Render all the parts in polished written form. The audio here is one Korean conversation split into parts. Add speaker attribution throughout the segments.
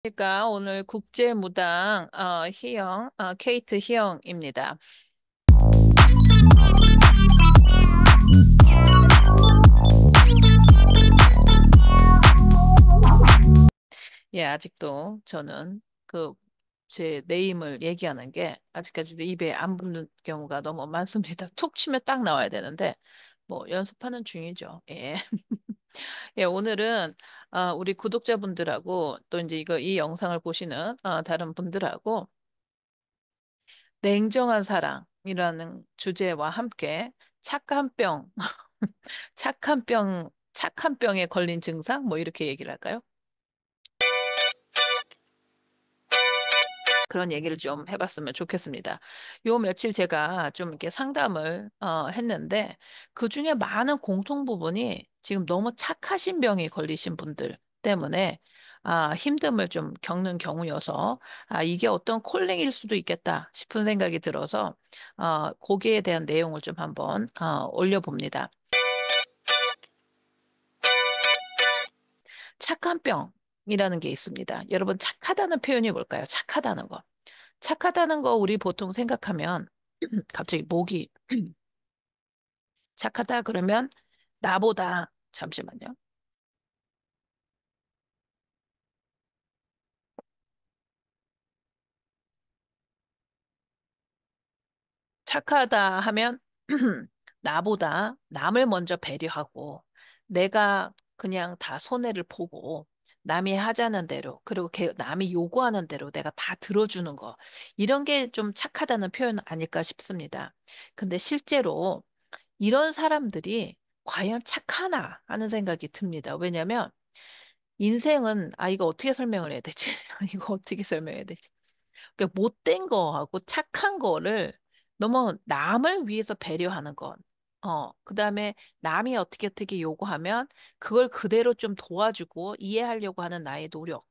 Speaker 1: 제가 오늘 국제무당 희영, 케이트 희영입니다. 예, 아직도 저는 제 네임을 얘기하는 게 아직까지도 입에 안 붙는 경우가 너무 많습니다. 툭 치면 딱 나와야 되는데 뭐 연습하는 중이죠. 예. 예, 오늘은 우리 구독자분들하고 또 이제 이 영상을 보시는 다른 분들하고 냉정한 사랑이라는 주제와 함께 착한 병 착한 병에 걸린 증상? 뭐 이렇게 얘기를 할까요? 그런 얘기를 좀 해봤으면 좋겠습니다. 요 며칠 제가 좀 이렇게 상담을 했는데 그 중에 많은 공통 부분이 지금 너무 착하신 병에 걸리신 분들 때문에 힘듦을 좀 겪는 경우여서 이게 어떤 콜링일 수도 있겠다 싶은 생각이 들어서 거기에 대한 내용을 좀 한번 올려봅니다. 착한 병이라는 게 있습니다. 여러분, 착하다는 표현이 뭘까요? 착하다는 거. 착하다는 거 우리 보통 생각하면 갑자기 목이 착하다 그러면 나보다 잠시만요. 착하다 하면 나보다 남을 먼저 배려하고 내가 그냥 다 손해를 보고 남이 하자는 대로 그리고 남이 요구하는 대로 내가 다 들어주는 거 이런 게 좀 착하다는 표현 아닐까 싶습니다. 근데 실제로 이런 사람들이 과연 착하나 하는 생각이 듭니다. 왜냐면 인생은 이거 어떻게 설명을 해야 되지? 이거 어떻게 설명해야 되지? 그러니까 못된 거하고 착한 거를 너무 남을 위해서 배려하는 것. 그다음에 남이 어떻게 어떻게 요구하면 그걸 그대로 좀 도와주고 이해하려고 하는 나의 노력.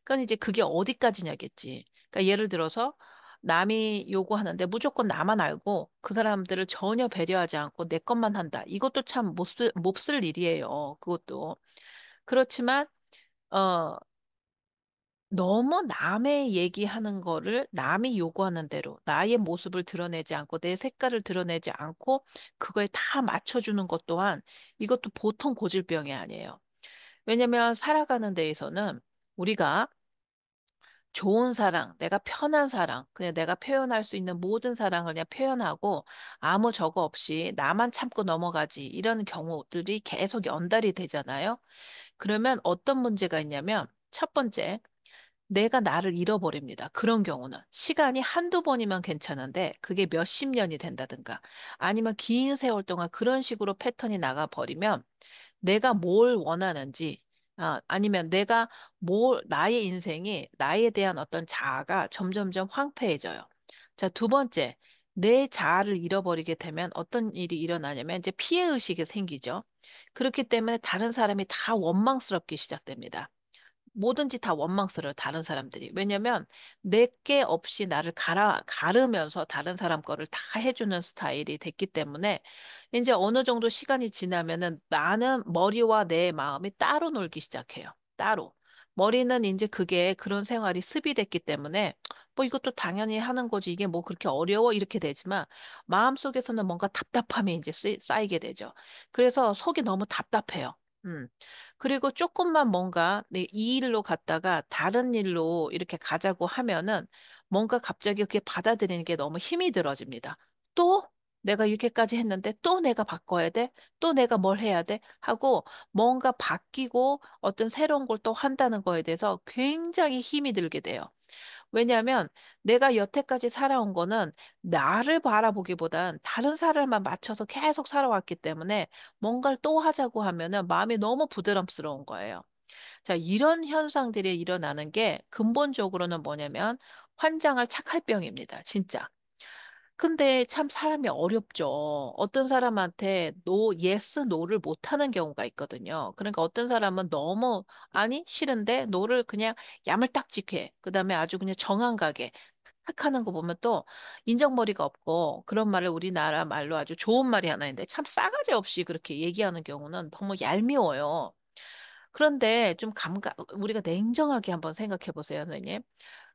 Speaker 1: 그러니까 이제 그게 어디까지냐겠지. 그러니까 예를 들어서 남이 요구하는데 무조건 나만 알고 그 사람들을 전혀 배려하지 않고 내 것만 한다. 이것도 참 몹쓸 일이에요. 그것도. 그렇지만 어, 너무 남의 얘기하는 거를 남이 요구하는 대로 나의 모습을 드러내지 않고 내 색깔을 드러내지 않고 그거에 다 맞춰주는 것 또한 이것도 보통 고질병이 아니에요. 왜냐면 살아가는 데에서는 우리가 좋은 사랑, 내가 편한 사랑, 그냥 내가 표현할 수 있는 모든 사랑을 그냥 표현하고 아무 저거 없이 나만 참고 넘어가지 이런 경우들이 계속 연달이 되잖아요. 그러면 어떤 문제가 있냐면 첫 번째, 내가 나를 잃어버립니다. 그런 경우는. 시간이 한두 번이면 괜찮은데 그게 몇십 년이 된다든가 아니면 긴 세월 동안 그런 식으로 패턴이 나가버리면 내가 뭘 원하는지 아니면 나의 인생이 나에 대한 어떤 자아가 점점점 황폐해져요. 자, 두 번째, 내 자아를 잃어버리게 되면 어떤 일이 일어나냐면 이제 피해의식이 생기죠. 그렇기 때문에 다른 사람이 다 원망스럽기 시작됩니다. 뭐든지 다 원망스러워, 다른 사람들이. 왜냐면 내게 없이 나를 가르면서 다른 사람 거를 다 해주는 스타일이 됐기 때문에 이제 어느 정도 시간이 지나면은 나는 머리와 내 마음이 따로 놀기 시작해요. 따로. 머리는 이제 그게 그런 생활이 습이됐기 때문에 뭐 이것도 당연히 하는 거지. 이게 뭐 그렇게 어려워? 이렇게 되지만 마음속에서는 뭔가 답답함이 이제 쌓이게 되죠. 그래서 속이 너무 답답해요. 음. 그리고 조금만 뭔가 이 일로 갔다가 다른 일로 이렇게 가자고 하면은 뭔가 갑자기 그게 받아들이는 게 너무 힘이 들어집니다. 또 내가 이렇게까지 했는데 또 내가 바꿔야 돼? 또 내가 뭘 해야 돼? 하고 뭔가 바뀌고 어떤 새로운 걸 또 한다는 거에 대해서 굉장히 힘이 들게 돼요. 왜냐하면 내가 여태까지 살아온 거는 나를 바라보기보단 다른 사람만 맞춰서 계속 살아왔기 때문에 뭔가를 또 하자고 하면은 마음이 너무 부드럼스러운 거예요. 자, 이런 현상들이 일어나는 게 근본적으로는 뭐냐면 환장할 착할병입니다. 진짜. 근데 참 사람이 어렵죠. 어떤 사람한테 예스, 노를 못하는 경우가 있거든요. 그러니까 어떤 사람은 너무, 아니, 싫은데, 노를 그냥 야물딱지게, 그 다음에 아주 그냥 정한가게 탁 하는 거 보면 또 인정머리가 없고 그런 말을 우리나라 말로 아주 좋은 말이 하나 있는데 참 싸가지 없이 그렇게 얘기하는 경우는 너무 얄미워요. 그런데 좀 우리가 냉정하게 한번 생각해 보세요, 선생님.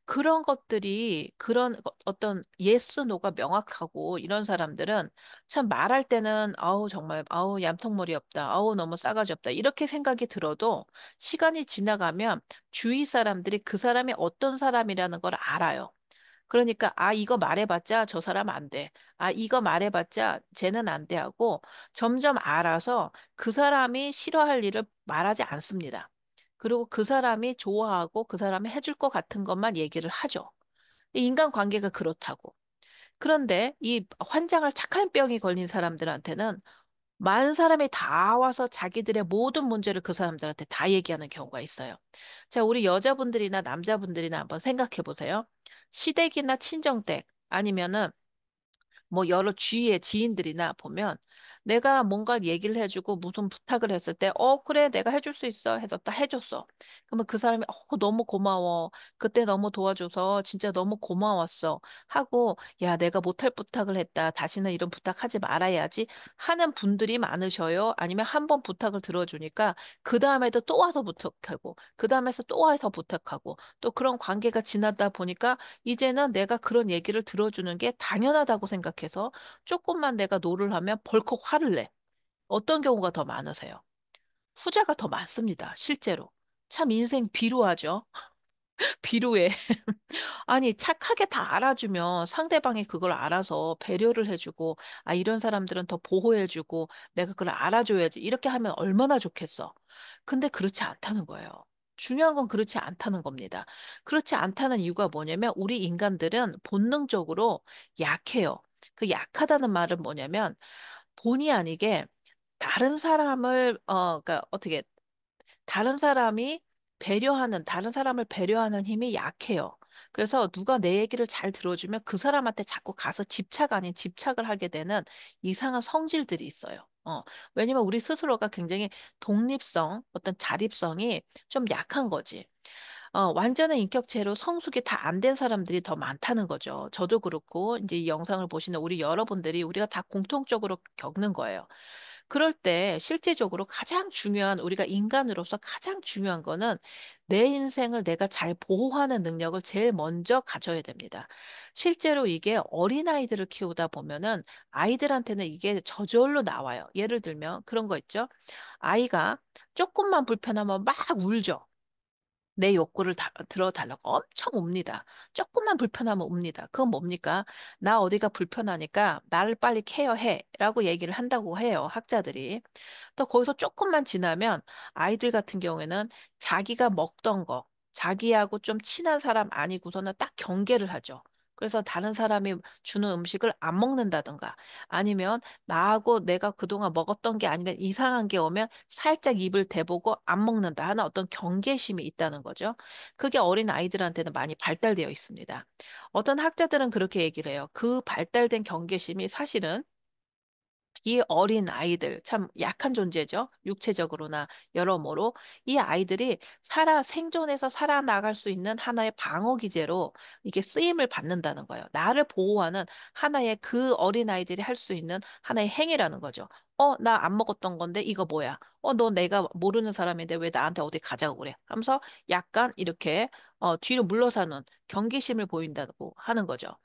Speaker 1: 그런 것들이 그런 어떤 예스 노가 명확하고 이런 사람들은 참 말할 때는 아우 정말 아우 얌통머리 없다. 아우 너무 싸가지 없다. 이렇게 생각이 들어도 시간이 지나가면 주위 사람들이 그 사람이 어떤 사람이라는 걸 알아요. 그러니까 아 이거 말해봤자 저 사람 안 돼. 아 이거 말해봤자 쟤는 안 돼 하고 점점 알아서 그 사람이 싫어할 일을 말하지 않습니다. 그리고 그 사람이 좋아하고 그 사람이 해줄 것 같은 것만 얘기를 하죠. 이 인간관계가 그렇다고. 그런데 이 환장을 착한 병이 걸린 사람들한테는 많은 사람이 다 와서 자기들의 모든 문제를 그 사람들한테 다 얘기하는 경우가 있어요. 자, 우리 여자분들이나 남자분들이나 한번 생각해 보세요. 시댁이나 친정댁 아니면은 뭐 여러 주위의 지인들이나 보면 내가 뭔가를 얘기를 해주고 무슨 부탁을 했을 때, 그래, 내가 해줄 수 있어. 해서 딱 해줬어. 그러면 그 사람이, 너무 고마워. 그때 너무 도와줘서 진짜 너무 고마웠어. 하고, 야, 내가 못할 부탁을 했다. 다시는 이런 부탁하지 말아야지. 하는 분들이 많으셔요. 아니면 한 번 부탁을 들어주니까 그 다음에도 또 와서 부탁하고, 그 다음에서 또 와서 부탁하고, 또 그런 관계가 지나다 보니까 이제는 내가 그런 얘기를 들어주는 게 당연하다고 생각해서 조금만 내가 노를 하면 벌컥 화를 내. 어떤 경우가 더 많으세요? 후자가 더 많습니다. 실제로. 참 인생 비루하죠? 비루해. 아니, 착하게 다 알아주면 상대방이 그걸 알아서 배려를 해주고, 아, 이런 사람들은 더 보호해주고, 내가 그걸 알아줘야지. 이렇게 하면 얼마나 좋겠어. 근데 그렇지 않다는 거예요. 중요한 건 그렇지 않다는 겁니다. 그렇지 않다는 이유가 뭐냐면, 우리 인간들은 본능적으로 약해요. 그 약하다는 말은 뭐냐면, 본의 아니게 다른 사람을, 그러니까 어떻게, 다른 사람을 배려하는 힘이 약해요. 그래서 누가 내 얘기를 잘 들어주면 그 사람한테 자꾸 가서 집착 아닌 집착을 하게 되는 이상한 성질들이 있어요. 왜냐면 우리 스스로가 굉장히 독립성, 어떤 자립성이 좀 약한 거지. 완전한 인격체로 성숙이 다 안 된 사람들이 더 많다는 거죠. 저도 그렇고, 이제 이 영상을 보시는 우리 여러분들이 우리가 다 공통적으로 겪는 거예요. 그럴 때 실제적으로 가장 중요한, 우리가 인간으로서 가장 중요한 거는 내 인생을 내가 잘 보호하는 능력을 제일 먼저 가져야 됩니다. 실제로 이게 어린아이들을 키우다 보면은 아이들한테는 이게 저절로 나와요. 예를 들면 그런 거 있죠. 아이가 조금만 불편하면 막 울죠. 내 욕구를 들어달라고 엄청 웁니다. 조금만 불편하면 웁니다. 그건 뭡니까? 나 어디가 불편하니까 나를 빨리 케어해. 라고 얘기를 한다고 해요. 학자들이. 또 거기서 조금만 지나면 아이들 같은 경우에는 자기가 먹던 거, 자기하고 좀 친한 사람 아니고서는 딱 경계를 하죠. 그래서 다른 사람이 주는 음식을 안 먹는다든가 아니면 나하고 내가 그동안 먹었던 게 아니라 이상한 게 오면 살짝 입을 대보고 안 먹는다 하는 어떤 경계심이 있다는 거죠. 그게 어린 아이들한테는 많이 발달되어 있습니다. 어떤 학자들은 그렇게 얘기를 해요. 그 발달된 경계심이 사실은 이 어린 아이들, 참 약한 존재죠. 육체적으로나 여러모로. 이 아이들이 생존해서 살아나갈 수 있는 하나의 방어 기제로 이게 쓰임을 받는다는 거예요. 나를 보호하는 하나의 그 어린 아이들이 할 수 있는 하나의 행위라는 거죠. 나 안 먹었던 건데 이거 뭐야? 너 내가 모르는 사람인데 왜 나한테 어디 가자고 그래? 하면서 약간 이렇게 뒤로 물러서는 경계심을 보인다고 하는 거죠.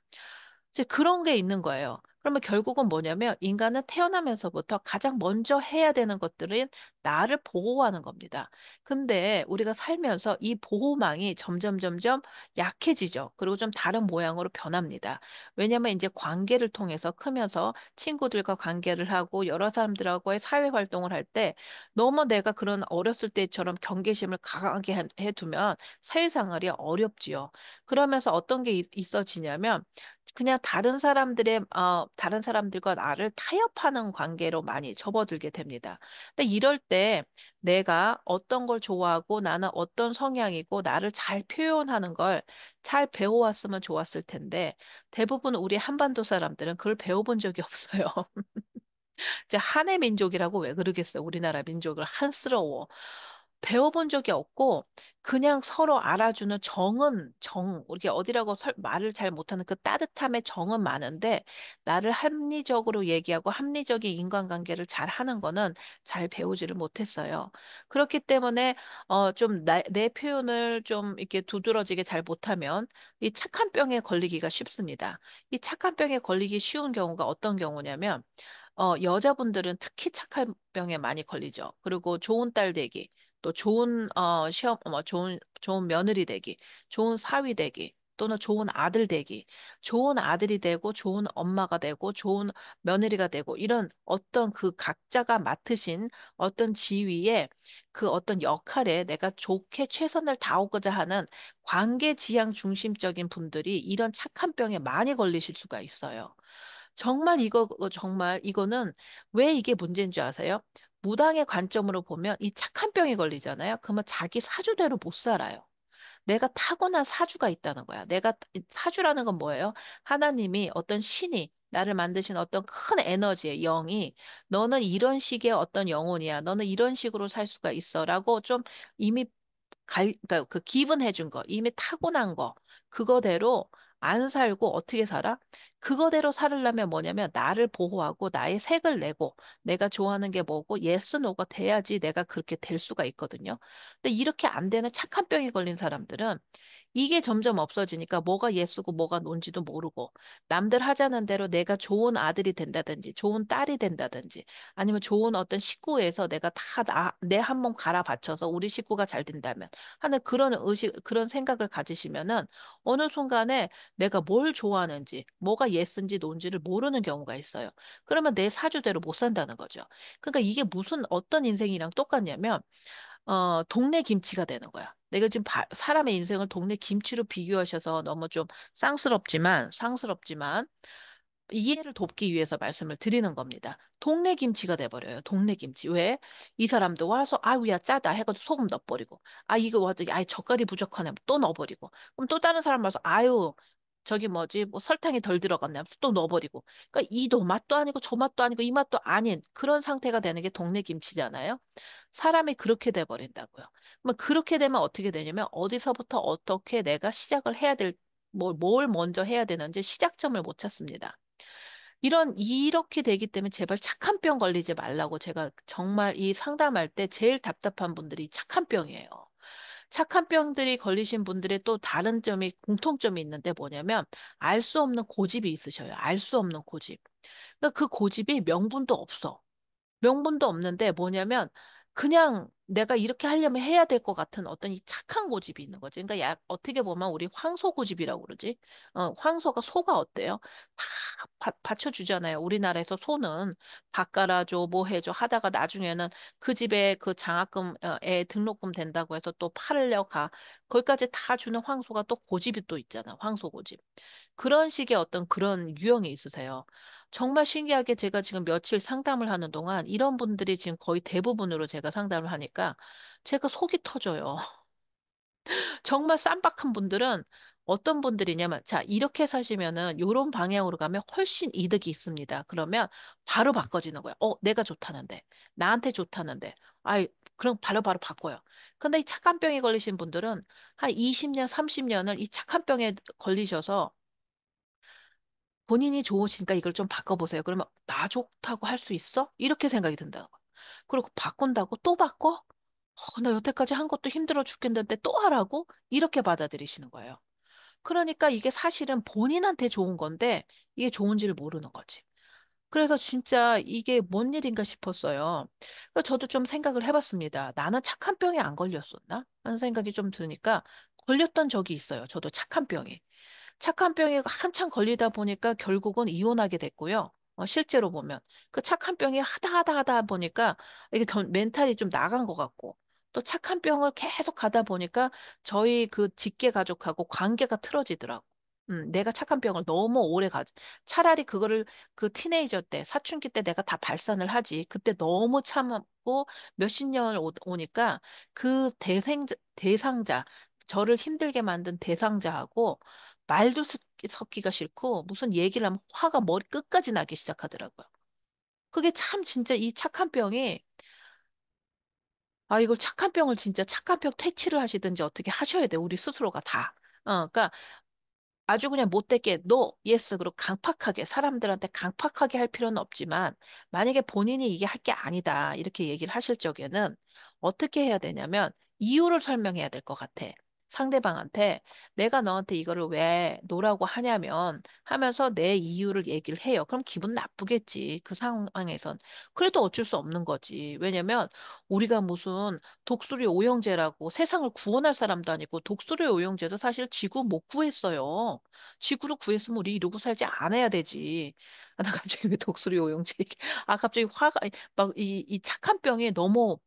Speaker 1: 이제 그런 게 있는 거예요. 그러면 결국은 뭐냐면 인간은 태어나면서부터 가장 먼저 해야 되는 것들은 나를 보호하는 겁니다. 근데 우리가 살면서 이 보호망이 점점 점점 약해지죠. 그리고 좀 다른 모양으로 변합니다. 왜냐면 이제 관계를 통해서 크면서 친구들과 관계를 하고 여러 사람들하고의 사회 활동을 할 때 너무 내가 그런 어렸을 때처럼 경계심을 강하게 해두면 사회생활이 어렵지요. 그러면서 어떤 게 있어지냐면 그냥 다른 사람들과 나를 타협하는 관계로 많이 접어들게 됩니다. 근데 이럴 때 내가 어떤 걸 좋아하고 나는 어떤 성향이고 나를 잘 표현하는 걸 잘 배워왔으면 좋았을 텐데 대부분 우리 한반도 사람들은 그걸 배워본 적이 없어요. 이제 한의 민족이라고 왜 그러겠어요? 우리나라 민족을 한스러워. 배워본 적이 없고 그냥 서로 알아주는 이렇게 어디라고 말을 잘 못하는 그 따뜻함의 정은 많은데 나를 합리적으로 얘기하고 합리적인 인간관계를 잘 하는 거는 잘 배우지를 못했어요. 그렇기 때문에 좀 내 표현을 좀 이렇게 두드러지게 잘 못하면 이 착한 병에 걸리기가 쉽습니다. 이 착한 병에 걸리기 쉬운 경우가 어떤 경우냐면 여자분들은 특히 착한 병에 많이 걸리죠. 그리고 좋은 딸 되기, 또 좋은 좋은 며느리 되기, 좋은 사위 되기, 또는 좋은 아들 되기, 좋은 아들이 되고, 좋은 엄마가 되고, 좋은 며느리가 되고, 이런 어떤 그 각자가 맡으신 어떤 지위에 그 어떤 역할에 내가 좋게 최선을 다하고자 하는 관계 지향 중심적인 분들이 이런 착한 병에 많이 걸리실 수가 있어요. 정말 이거는 왜 이게 문제인 줄 아세요? 무당의 관점으로 보면 이 착한 병에 걸리잖아요. 그러면 자기 사주대로 못 살아요. 내가 타고난 사주가 있다는 거야. 사주라는 건 뭐예요? 하나님이 어떤 신이 나를 만드신 어떤 큰 에너지의 영이 너는 이런 식의 어떤 영혼이야. 너는 이런 식으로 살 수가 있어라고 좀 이미 그러니까 그 기분해 준 거, 이미 타고난 거, 그거대로 안 살고 어떻게 살아? 그거대로 살으려면 뭐냐면 나를 보호하고 나의 색을 내고 내가 좋아하는 게 뭐고 예스 노가 돼야지 내가 그렇게 될 수가 있거든요. 근데 이렇게 안 되는 착한 병이 걸린 사람들은 이게 점점 없어지니까 뭐가 예스고 뭐가 논지도 모르고 남들 하자는 대로 내가 좋은 아들이 된다든지 좋은 딸이 된다든지 아니면 좋은 어떤 식구에서 내가 다 내 한 몸 갈아 바쳐서 우리 식구가 잘 된다면 하는 그런 그런 생각을 가지시면은 어느 순간에 내가 뭘 좋아하는지 뭐가 예스인지 논지를 모르는 경우가 있어요. 그러면 내 사주대로 못 산다는 거죠. 그러니까 이게 무슨 어떤 인생이랑 똑같냐면 동네 김치가 되는 거야. 내가 지금 사람의 인생을 동네 김치로 비교하셔서 너무 좀 상스럽지만, 이해를 돕기 위해서 말씀을 드리는 겁니다. 동네 김치가 돼버려요. 동네 김치. 왜? 이 사람도 와서, 아유, 야, 짜다 해가지고 소금 넣어버리고, 아, 이거 와서, 야, 젓갈이 부족하네. 또 넣어버리고. 그럼 또 다른 사람 와서, 아유, 저기 뭐지, 뭐 설탕이 덜 들어갔네. 하면서 또 넣어버리고. 그러니까 이도 맛도 아니고 저 맛도 아니고 이 맛도 아닌 그런 상태가 되는 게 동네 김치잖아요. 사람이 그렇게 돼버린다고요. 그러면 그렇게 되면 어떻게 되냐면 어디서부터 어떻게 내가 시작을 해야 뭘 먼저 해야 되는지 시작점을 못 찾습니다. 이렇게 되기 때문에 제발 착한 병 걸리지 말라고 제가 정말 이 상담할 때 제일 답답한 분들이 착한 병이에요. 착한 병들이 걸리신 분들의 또 다른 공통점이 있는데 뭐냐면 알 수 없는 고집이 있으셔요. 알 수 없는 고집. 그러니까 그 고집이 명분도 없어. 명분도 없는데 뭐냐면 그냥 내가 이렇게 하려면 해야 될 것 같은 어떤 이 착한 고집이 있는 거지. 그러니까 어떻게 보면 우리 황소 고집이라고 그러지. 황소가 소가 어때요? 다 받쳐주잖아요. 우리나라에서 소는 밥 깔아줘, 뭐 해줘 하다가 나중에는 그 집에 그 장학금, 애 등록금 된다고 해서 또 팔으려 가. 거기까지 다 주는 황소가 또 고집이 또 있잖아. 황소 고집. 그런 식의 어떤 그런 유형이 있으세요. 정말 신기하게 제가 지금 며칠 상담을 하는 동안 이런 분들이 지금 거의 대부분으로 제가 상담을 하니까 제가 속이 터져요. 정말 쌈박한 분들은 어떤 분들이냐면, 자, 이렇게 사시면은 요런 방향으로 가면 훨씬 이득이 있습니다. 그러면 바로 바꿔지는 거예요. 내가 좋다는데. 나한테 좋다는데. 아이, 그럼 바로 바꿔요. 근데 이 착한 병에 걸리신 분들은 한 20년, 30년을 이 착한 병에 걸리셔서 본인이 좋으시니까 이걸 좀 바꿔보세요. 그러면 나 좋다고 할 수 있어? 이렇게 생각이 든다는 거야. 그리고 바꾼다고 또 바꿔? 나 여태까지 한 것도 힘들어 죽겠는데 또 하라고? 이렇게 받아들이시는 거예요. 그러니까 이게 사실은 본인한테 좋은 건데 이게 좋은지를 모르는 거지. 그래서 진짜 이게 뭔 일인가 싶었어요. 그래서 저도 좀 생각을 해봤습니다. 나는 착한 병에 안 걸렸었나? 하는 생각이 좀 드니까 걸렸던 적이 있어요. 저도 착한 병에. 착한 병에 한참 걸리다 보니까 결국은 이혼하게 됐고요. 실제로 보면. 그 착한 병이 하다 보니까 이게 더 멘탈이 좀 나간 것 같고 또 착한 병을 계속 가다 보니까 저희 그 직계 가족하고 관계가 틀어지더라고. 내가 착한 병을 너무 오래 차라리 그거를 그 티네이저 때, 사춘기 때 내가 다 발산을 하지. 그때 너무 참고 몇십 년을 오니까 그 대상자, 저를 힘들게 만든 대상자하고 말도 섞기가 싫고 무슨 얘기를 하면 화가 머리 끝까지 나기 시작하더라고요. 그게 참 진짜 이 착한 병이 아, 이걸 착한 병을 진짜 착한 병 퇴치를 하시든지 어떻게 하셔야 돼, 우리 스스로가 다. 그러니까 아주 그냥 못되게 너 예스 그리고 강팍하게 사람들한테 강팍하게 할 필요는 없지만 만약에 본인이 이게 할 게 아니다 이렇게 얘기를 하실 적에는 어떻게 해야 되냐면 이유를 설명해야 될 것 같아. 상대방한테 내가 너한테 이거를 왜 노라고 하냐면 하면서 내 이유를 얘기를 해요. 그럼 기분 나쁘겠지. 그 상황에선. 그래도 어쩔 수 없는 거지. 왜냐면 우리가 무슨 독수리 오영제라고 세상을 구원할 사람도 아니고 독수리 오영제도 사실 지구 못 구했어요. 지구를 구했으면 우리 이러고 살지 않아야 되지. 아, 나 갑자기 왜 독수리 오영제 아, 갑자기 화가 막 이 착한 병이 너무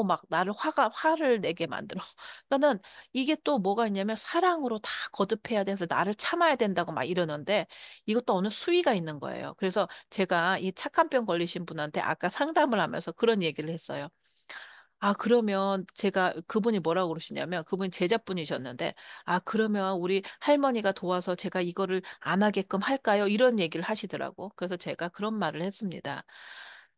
Speaker 1: 막 나를 화를 내게 만들어. 그러니까는 이게 또 뭐가 있냐면 사랑으로 다 거듭해야 돼서 나를 참아야 된다고 막 이러는데 이것도 어느 수위가 있는 거예요. 그래서 제가 이 착한 병 걸리신 분한테 아까 상담을 하면서 그런 얘기를 했어요. 아, 그러면 제가 그분이 뭐라고 그러시냐면 그분이 제자분이셨는데 아, 그러면 우리 할머니가 도와서 제가 이거를 안 하게끔 할까요? 이런 얘기를 하시더라고. 그래서 제가 그런 말을 했습니다.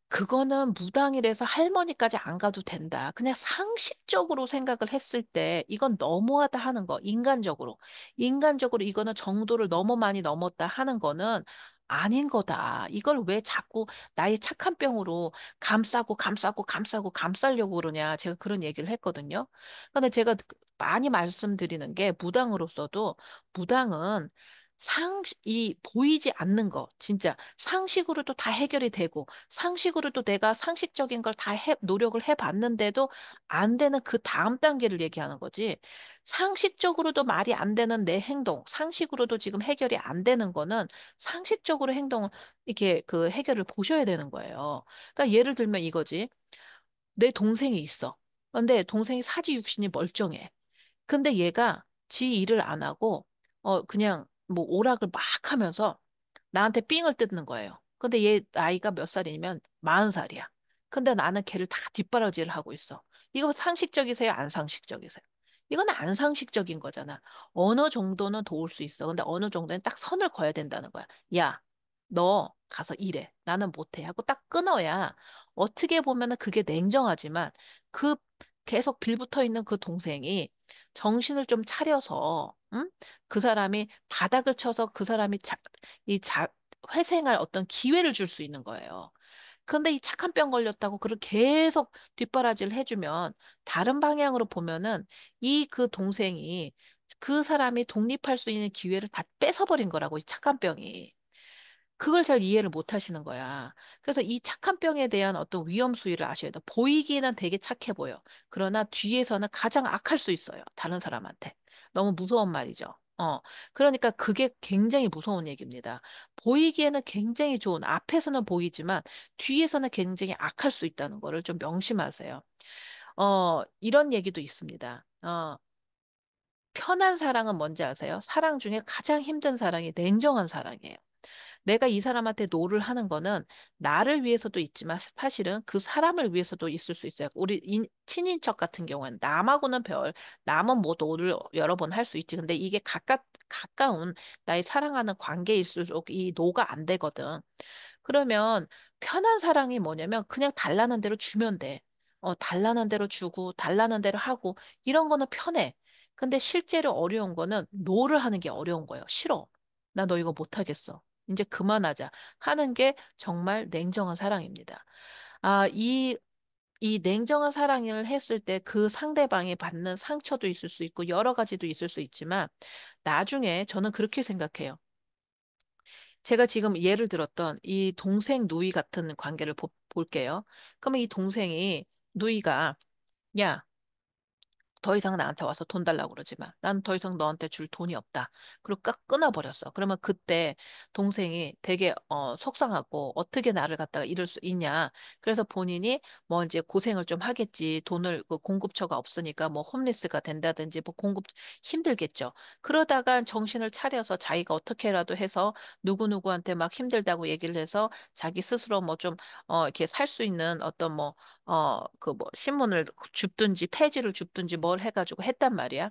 Speaker 1: 그거는 무당이라서 할머니까지 안 가도 된다. 그냥 상식적으로 생각을 했을 때 이건 너무하다 하는 거. 인간적으로. 인간적으로 이거는 정도를 너무 많이 넘었다 하는 거는 아닌 거다. 이걸 왜 자꾸 나의 착한 병으로 감싸고 감싸려고 그러냐. 제가 그런 얘기를 했거든요. 근데 제가 많이 말씀드리는 게 무당으로서도 무당은 이 보이지 않는 거, 진짜 상식으로도 다 해결이 되고, 상식으로도 내가 상식적인 걸 다 노력을 해봤는데도 안 되는 그 다음 단계를 얘기하는 거지. 상식적으로도 말이 안 되는 내 행동, 상식으로도 지금 해결이 안 되는 거는 상식적으로 행동을, 이렇게 그 해결을 보셔야 되는 거예요. 그러니까 예를 들면 이거지. 내 동생이 있어. 근데 동생이 사지육신이 멀쩡해. 근데 얘가 지 일을 안 하고, 그냥 뭐 오락을 막 하면서 나한테 삥을 뜯는 거예요. 근데 얘 나이가 몇 살이냐면 40살이야. 근데 나는 걔를 다 뒷바라지를 하고 있어. 이거 상식적이세요? 안 상식적이세요? 이건 안 상식적인 거잖아. 어느 정도는 도울 수 있어. 근데 어느 정도는 딱 선을 그어야 된다는 거야. 야, 너 가서 일해. 나는 못해. 하고 딱 끊어야 어떻게 보면은 그게 냉정하지만 그 계속 빌붙어 있는 그 동생이 정신을 좀 차려서, 응? 그 사람이 바닥을 쳐서 그 사람이 회생할 어떤 기회를 줄 수 있는 거예요. 근데 이 착한 병 걸렸다고 그걸 계속 뒷바라지를 해주면 다른 방향으로 보면은 이 그 동생이 그 사람이 독립할 수 있는 기회를 다 뺏어버린 거라고, 이 착한 병이. 그걸 잘 이해를 못 하시는 거야. 그래서 이 착한 병에 대한 어떤 위험 수위를 아셔야 돼. 보이기에는 되게 착해 보여. 그러나 뒤에서는 가장 악할 수 있어요. 다른 사람한테. 너무 무서운 말이죠. 그러니까 그게 굉장히 무서운 얘기입니다. 보이기에는 굉장히 좋은, 앞에서는 보이지만 뒤에서는 굉장히 악할 수 있다는 거를 좀 명심하세요. 이런 얘기도 있습니다. 편한 사랑은 뭔지 아세요? 사랑 중에 가장 힘든 사랑이 냉정한 사랑이에요. 내가 이 사람한테 노를 하는 거는 나를 위해서도 있지만 사실은 그 사람을 위해서도 있을 수 있어요. 우리 친인척 같은 경우는 남하고는 남은 뭐 노를 여러 번 할 수 있지. 근데 이게 가까운 나의 사랑하는 관계일수록 이 노가 안 되거든. 그러면 편한 사랑이 뭐냐면 그냥 달라는 대로 주면 돼. 달라는 대로 주고 달라는 대로 하고 이런 거는 편해. 근데 실제로 어려운 거는 노를 하는 게 어려운 거예요. 싫어. 나 너 이거 못하겠어. 이제 그만하자. 하는 게 정말 냉정한 사랑입니다. 아, 이 냉정한 사랑을 했을 때 그 상대방이 받는 상처도 있을 수 있고 여러 가지도 있을 수 있지만 나중에 저는 그렇게 생각해요. 제가 지금 예를 들었던 이 동생 누이 같은 관계를 볼게요. 그러면 이 동생이 누이가 야, 더 이상 나한테 와서 돈 달라고 그러지 마. 난 더 이상 너한테 줄 돈이 없다. 그리고 깍 끊어버렸어. 그러면 그때 동생이 되게 속상하고 어떻게 나를 갖다가 이럴 수 있냐. 그래서 본인이 뭐 이제 고생을 좀 하겠지. 돈을 그 공급처가 없으니까 뭐 홈리스가 된다든지 뭐 공급 힘들겠죠. 그러다가 정신을 차려서 자기가 어떻게라도 해서 누구누구한테 막 힘들다고 얘기를 해서 자기 스스로 뭐 좀 이렇게 살 수 있는 어떤 뭐 그 뭐 신문을 줍든지 폐지를 줍든지 뭘 해가지고 했단 말이야.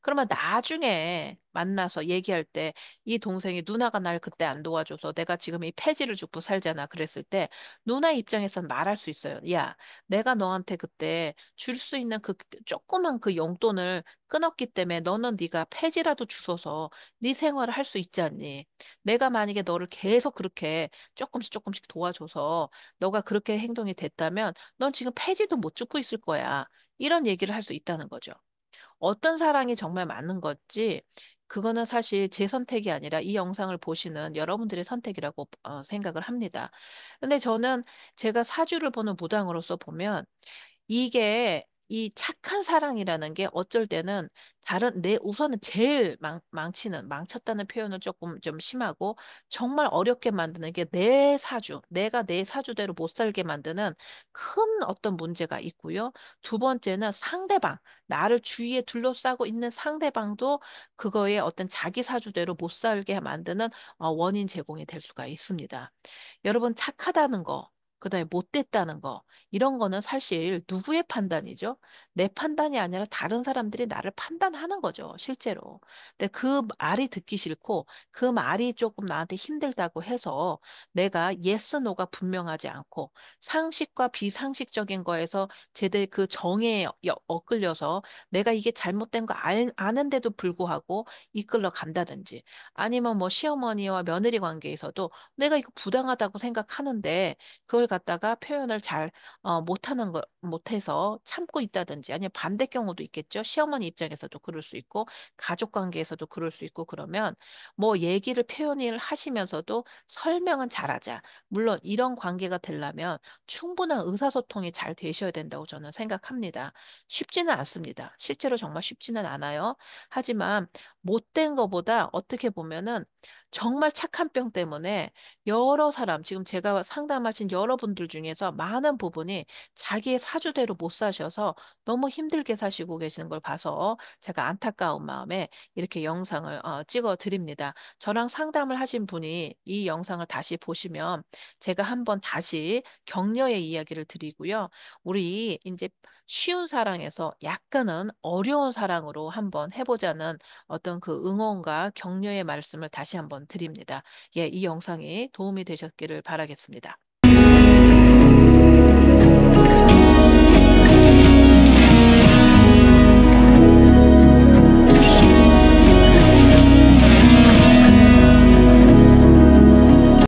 Speaker 1: 그러면 나중에 만나서 얘기할 때 이 동생이 누나가 날 그때 안 도와줘서 내가 지금 이 폐지를 줍고 살잖아. 그랬을 때 누나 입장에선 말할 수 있어요. 야, 내가 너한테 그때 줄 수 있는 그 조그만 그 용돈을 끊었기 때문에 너는 네가 폐지라도 주소서 네 생활을 할 수 있지 않니? 내가 만약에 너를 계속 그렇게 조금씩 조금씩 도와줘서 너가 그렇게 행동이 됐다면 넌 지금 폐지도 못 줍고 있을 거야. 이런 얘기를 할 수 있다는 거죠. 어떤 사랑이 정말 맞는 건지, 그거는 사실 제 선택이 아니라 이 영상을 보시는 여러분들의 선택이라고 생각을 합니다. 근데 저는 제가 사주를 보는 무당으로서 보면 이게 이 착한 사랑이라는 게 어쩔 때는 다른 내 우선은 제일 망치는 망쳤다는 표현은 조금 좀 심하고 정말 어렵게 만드는 게 내 사주, 내가 내 사주대로 못 살게 만드는 큰 어떤 문제가 있고요. 두 번째는 상대방, 나를 주위에 둘러싸고 있는 상대방도 그거에 어떤 자기 사주대로 못 살게 만드는 원인 제공이 될 수가 있습니다. 여러분 착하다는 거, 그다음에 못됐다는 거, 이런 거는 사실 누구의 판단이죠? 내 판단이 아니라 다른 사람들이 나를 판단하는 거죠, 실제로. 근데 그 말이 듣기 싫고 그 말이 조금 나한테 힘들다고 해서 내가 yes, no가 분명하지 않고 상식과 비상식적인 거에서 제대 그 정에 엇끌려서 내가 이게 잘못된 거 아는데도 불구하고 이끌러 간다든지 아니면 뭐 시어머니와 며느리 관계에서도 내가 이거 부당하다고 생각하는데 그걸 갖다가 표현을 잘 못하는 거 못해서 참고 있다든지 아니면 반대 경우도 있겠죠. 시어머니 입장에서도 그럴 수 있고 가족 관계에서도 그럴 수 있고 그러면 뭐 얘기를 표현을 하시면서도 설명은 잘하자. 물론 이런 관계가 되려면 충분한 의사소통이 잘 되셔야 된다고 저는 생각합니다. 쉽지는 않습니다. 실제로 정말 쉽지는 않아요. 하지만 못된 거보다 어떻게 보면은 정말 착한 병 때문에 여러 사람, 지금 제가 상담하신 여러분들 중에서 많은 부분이 자기의 사주대로 못 사셔서 너무 힘들게 사시고 계시는 걸 봐서 제가 안타까운 마음에 이렇게 영상을 찍어 드립니다. 저랑 상담을 하신 분이 이 영상을 다시 보시면 제가 한번 다시 격려의 이야기를 드리고요. 우리 이제 쉬운 사랑에서 약간은 어려운 사랑으로 한번 해보자는 어떤 그 응원과 격려의 말씀을 다시 한번 드립니다. 예, 이 영상이 도움이 되셨기를 바라겠습니다.